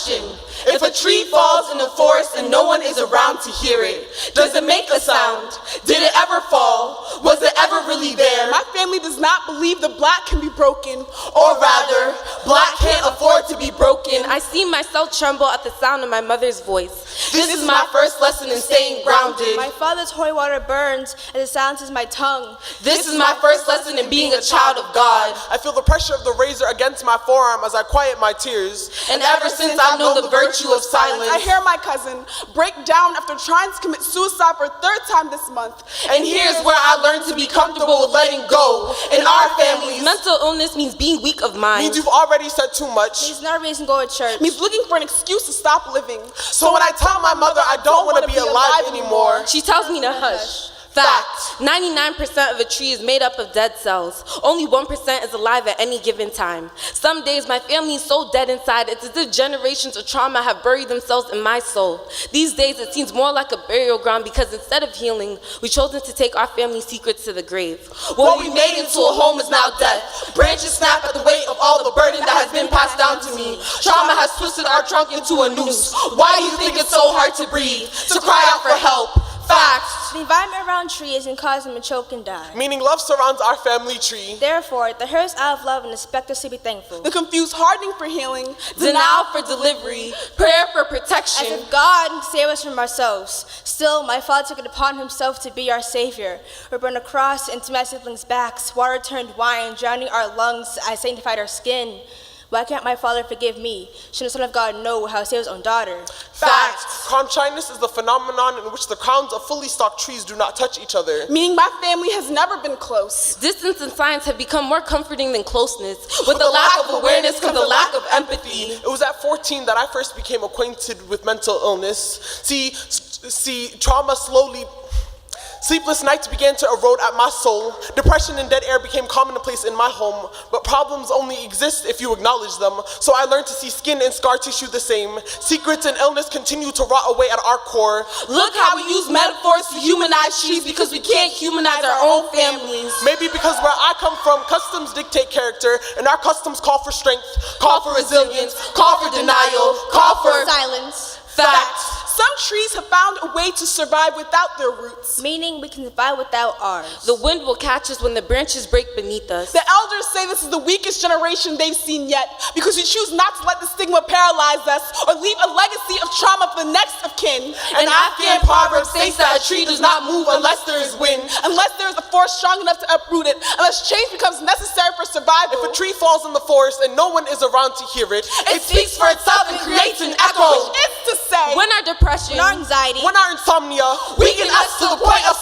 question. If a tree falls in the forest and no one is around to hear it, does it make a sound? Did it ever fall? Was it ever really there? My family does not believe the black can be broken. Or rather, black can't afford to be broken. I see myself tremble at the sound of my mother's voice. This is my first lesson in staying grounded. My father's holy water burns as it silences my tongue. This is my first lesson in being a child of God. I feel the pressure of the razor against my forearm as I quiet my tears. And ever since I've known the virtue of silence. I hear my cousin break down after trying to commit suicide for a third time this month. And here's where I learned to be comfortable with letting go. In our families, mental illness means being weak of mind. Means you've already said too much. Means no reason to go to church. Means looking for an excuse to stop living. So when I tell my mother I don't want to be alive anymore, she tells me to hush. Fact, 99% of a tree is made up of dead cells. Only 1% is alive at any given time. Some days my family is so dead inside, it's as if generations of trauma have buried themselves in my soul. These days it seems more like a burial ground because instead of healing, we've chosen to take our family secrets to the grave. What we made into a home is now death. Branches snap at the weight of all the burden that has been passed down to me. Trauma has twisted our trunk into a noose. Why do you think it's so hard to breathe, to cry out for help? Facts. The environment around trees can cause them to choke and die. Meaning love surrounds our family tree. Therefore, the hurt is out of love and expect us to be thankful. The confused hardening for healing. Denial for delivery. Prayer for protection. As if God saved us from ourselves. Still, my father took it upon himself to be our savior. We burned a cross into my siblings' backs. Water turned wine, drowning our lungs. I sanctified our skin. Why can't my father forgive me? Shouldn't the Son of God know how to save his own daughter? Facts. Crown shyness is the phenomenon in which the crowns of fully stocked trees do not touch each other. Meaning my family has never been close. Distance and science have become more comforting than closeness. With the lack of awareness comes a lack of empathy. It was at 14 that I first became acquainted with mental illness. See, trauma slowly... Sleepless nights began to erode at my soul. Depression and dead air became commonplace in my home, but problems only exist if you acknowledge them. So I learned to see skin and scar tissue the same. Secrets and illness continue to rot away at our core. Look how we use metaphors to humanize trees because we can't humanize our own families. Maybe because where I come from, customs dictate character, and our customs call for strength, call for resilience, call for denial, call for silence. Facts. Some trees have found a way to survive without their roots. Meaning we can survive without ours. The wind will catch us when the branches break beneath us. The elders say this is the weakest generation they've seen yet because we choose not to let the stigma paralyze us or leave a legacy of trauma for the next of kin. An Afghan proverb states that a tree does not move unless there is wind. Unless there is a force strong enough to uproot it. Unless change becomes necessary for survival. If a tree falls in the forest and no one is around to hear it, it speaks for itself and creates an echo. Which is to say, when our depression, when our anxiety, when our insomnia weaken us to the point of